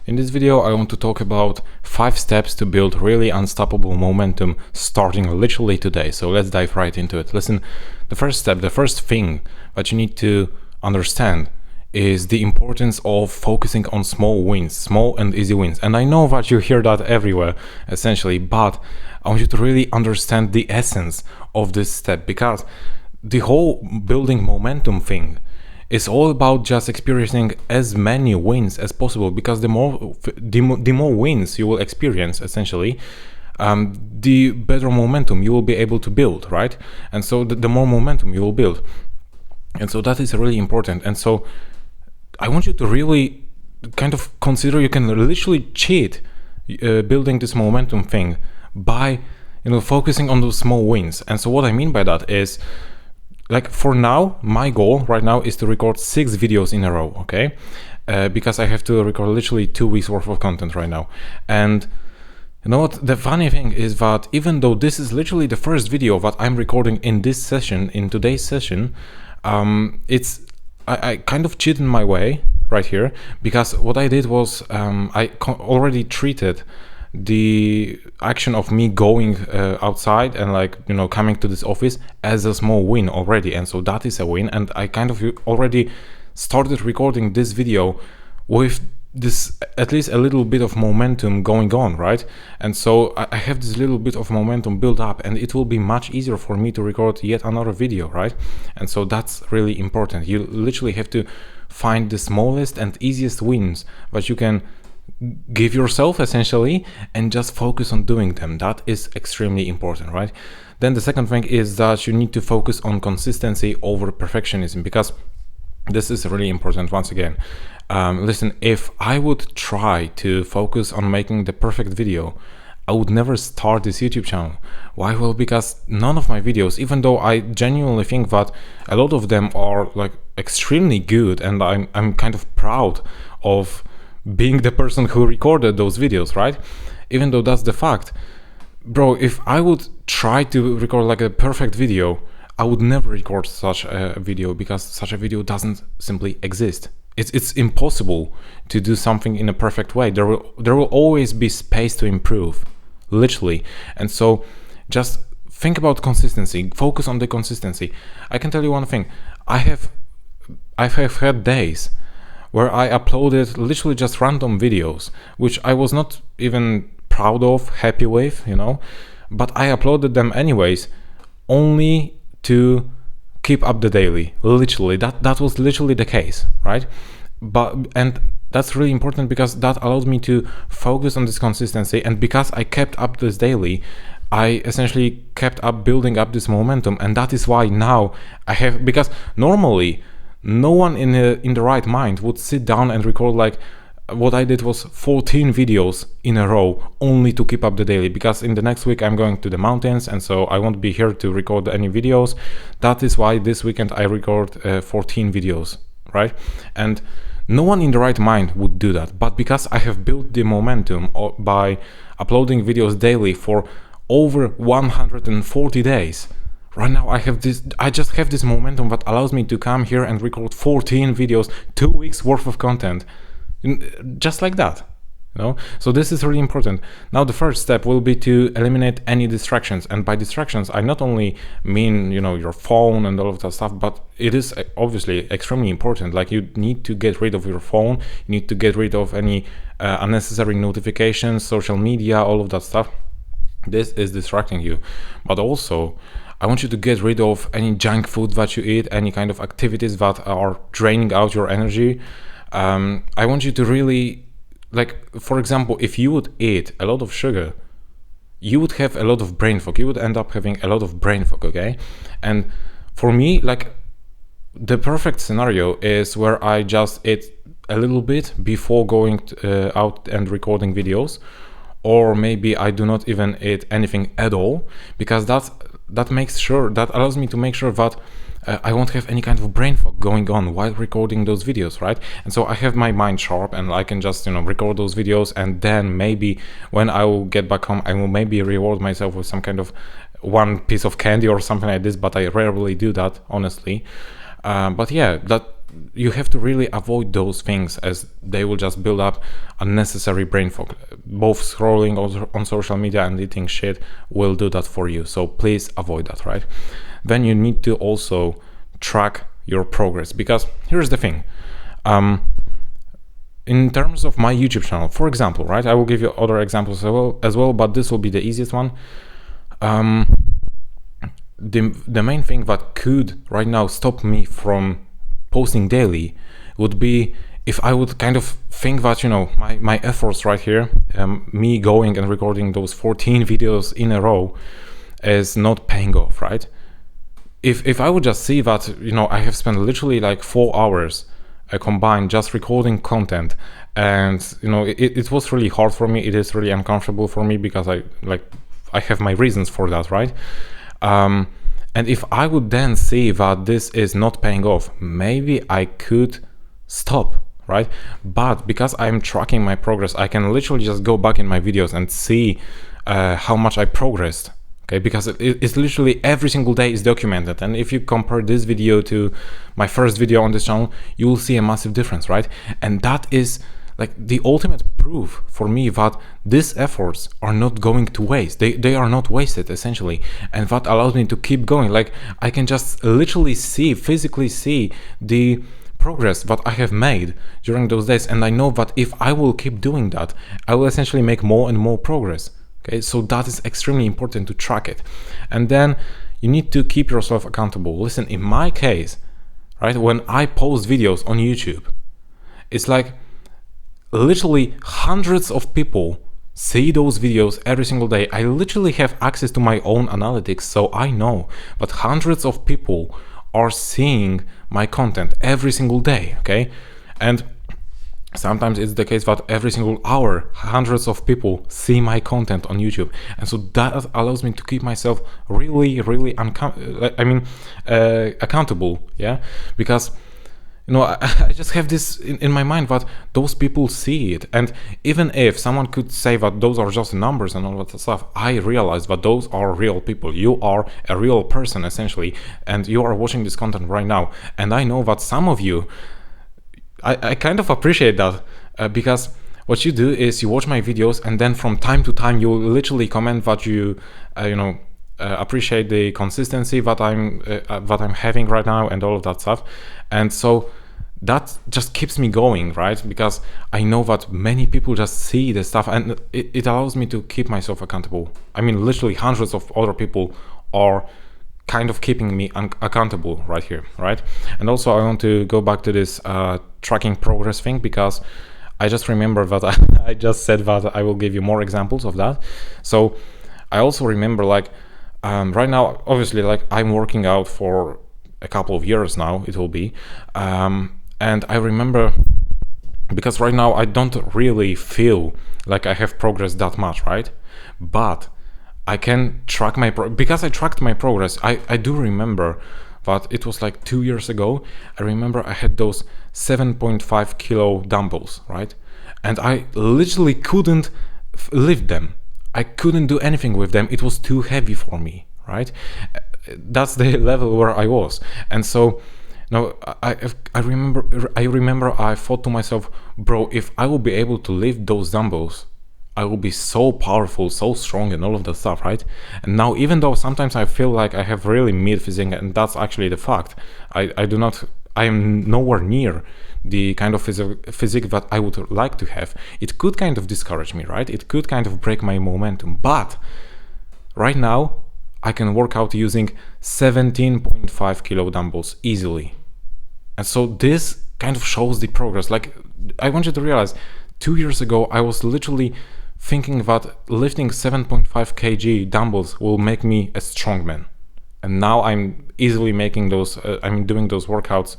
In this video, I want to talk about 5 steps to build really unstoppable momentum starting literally today. So let's dive right into it. Listen, the first step, the first thing that you need to understand is the importance of focusing on small wins, small and easy wins. And I know that you hear that everywhere, essentially, but I want you to really understand the essence of this step, because the whole building momentum thing is all about just experiencing as many wins as possible, because the more wins you will experience, essentially, the better momentum you will be able to build, right? And so the more momentum you will build. And so that is really important. And so I want you to really kind of consider you can literally cheat building this momentum thing by focusing on those small wins. And so what I mean by that is, like, for now, my goal right now is to record 6 videos in a row, okay? Because I have to record literally 2 weeks worth of content right now. And you know what? The funny thing is that even though this is literally the first video that I'm recording in this session, in today's session, I kind of cheated my way right here, because what I did was I already treated the action of me going outside and coming to this office as a small win already. And so that is a win, and I kind of already started recording this video with this at least a little bit of momentum going on, right? And so I have this little bit of momentum built up, and it will be much easier for me to record yet another video, right? And so that's really important. You literally have to find the smallest and easiest wins that you can give yourself, essentially, and just focus on doing them. That is extremely important, right? Then the second thing is that you need to focus on consistency over perfectionism, because this is really important. Once again, listen, if I would try to focus on making the perfect video, I would never start this YouTube channel. Why? Well, because none of my videos, even though I genuinely think that a lot of them are extremely good, and I'm kind of proud of being the person who recorded those videos, right? Even though that's the fact, bro, if I would try to record a perfect video, I would never record such a video, because such a video doesn't simply exist. It's impossible to do something in a perfect way. There will always be space to improve, literally. And so just think about consistency, focus on the consistency. I can tell you one thing, I have had days where I uploaded literally just random videos, which I was not even proud of, happy with, but I uploaded them anyways, only to keep up the daily. Literally, that was literally the case, right? And that's really important, because that allowed me to focus on this consistency. And because I kept up this daily, I essentially kept up building up this momentum. And that is why now I have, because normally no one in the right mind would sit down and record what I did was 14 videos in a row only to keep up the daily, because in the next week I'm going to the mountains, and so I won't be here to record any videos. That is why this weekend I record 14 videos, right? And no one in the right mind would do that. But because I have built the momentum by uploading videos daily for over 140 days, right now I just have this momentum that allows me to come here and record 14 videos, 2 weeks worth of content, just like that, So this is really important. Now the first step will be to eliminate any distractions. And by distractions, I not only mean your phone and all of that stuff, but it is obviously extremely important. You need to get rid of your phone, you need to get rid of any unnecessary notifications, social media, all of that stuff. This is distracting you. But also, I want you to get rid of any junk food that you eat, any kind of activities that are draining out your energy. I want you to really, for example, if you would eat a lot of sugar, you would have a lot of brain fog. You would end up having a lot of brain fog, okay? And for me, the perfect scenario is where I just eat a little bit before going out and recording videos, or maybe I do not even eat anything at all, because that allows me to make sure that I won't have any kind of brain fog going on while recording those videos, right? And so I have my mind sharp, and I can just record those videos, and then maybe when I will get back home, I will maybe reward myself with some kind of one piece of candy or something like this, but I rarely do that, honestly. But yeah, you have to really avoid those things, as they will just build up unnecessary brain fog. Both scrolling on social media and eating shit will do that for you. So please avoid that, right? Then you need to also track your progress, because here's the thing. In terms of my YouTube channel, for example, right? I will give you other examples as well, but this will be the easiest one. The main thing that could right now stop me from posting daily would be if I would kind of think that, you know, my efforts right here, me going and recording those 14 videos in a row, is not paying off, right? If I would just see that, you know, I have spent literally like 4 hours combined just recording content, and you know, it was really hard for me, it is really uncomfortable for me, because I have my reasons for that, right? And if I would then see that this is not paying off, maybe I could stop, right? But because I'm tracking my progress, I can literally just go back in my videos and see how much I progressed, okay? Because it's literally every single day is documented. And if you compare this video to my first video on this channel, you will see a massive difference, right? And that is like the ultimate proof for me that these efforts are not going to waste. They are not wasted, essentially. And that allows me to keep going. Like, I can just literally physically see the progress that I have made during those days. And I know that if I will keep doing that, I will essentially make more and more progress. Okay, so that is extremely important to track it. And then you need to keep yourself accountable. Listen, in my case, right, when I post videos on YouTube, it's like literally hundreds of people see those videos every single day. I literally have access to my own analytics, so I know that hundreds of people are seeing my content every single day, okay? And sometimes it's the case that every single hour, hundreds of people see my content on YouTube. And so that allows me to keep myself really accountable, yeah? Because, you know, I just have this in my mind that those people see it. And even if someone could say that those are just numbers and all that stuff, I realize that those are real people. You are a real person, essentially, and you are watching this content right now. And I know that some of you, I kind of appreciate that, because what you do is you watch my videos, and then from time to time you literally comment that you appreciate the consistency that I'm having right now and all of that stuff. And so that just keeps me going, right? Because I know that many people just see the stuff, and it allows me to keep myself accountable. I mean, literally hundreds of other people are kind of keeping me accountable right here, right? And also I want to go back to this tracking progress thing, because I just remember that I just said that I will give you more examples of that. So I also remember, like, right now, obviously, like, I'm working out for a couple of years now, it will be, and I remember, because right now I don't really feel like I have progressed that much, right? But I can track because I tracked my progress. I do remember that it was like 2 years ago. I remember I had those 7.5 kilo dumbbells, right? And I literally couldn't lift them. I couldn't do anything with them. It was too heavy for me, right? That's the level where I was. And so now I remember I thought to myself, bro, if I will be able to lift those dumbbells, I will be so powerful, so strong, and all of that stuff, right? And now, even though sometimes I feel like I have really mid physique, and that's actually the fact, I am nowhere near the kind of physique that I would like to have. It could kind of discourage me, right? It could kind of break my momentum. But right now, I can work out using 17.5 kilo dumbbells easily. And so this kind of shows the progress. Like, I want you to realize, 2 years ago, I was literally thinking that lifting 7.5 kg dumbbells will make me a strongman. And now I'm easily making those, doing those workouts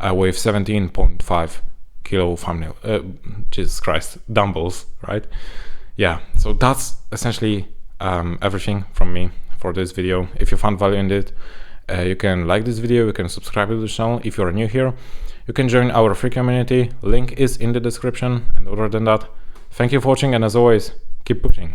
with 17.5 kilo thumbnail, Jesus Christ, dumbbells, right? Yeah, so that's essentially everything from me for this video. If you found value in it, you can like this video, you can subscribe to the channel. If you're new here, you can join our free community. Link is in the description. And other than that, thank you for watching, and as always, keep pushing.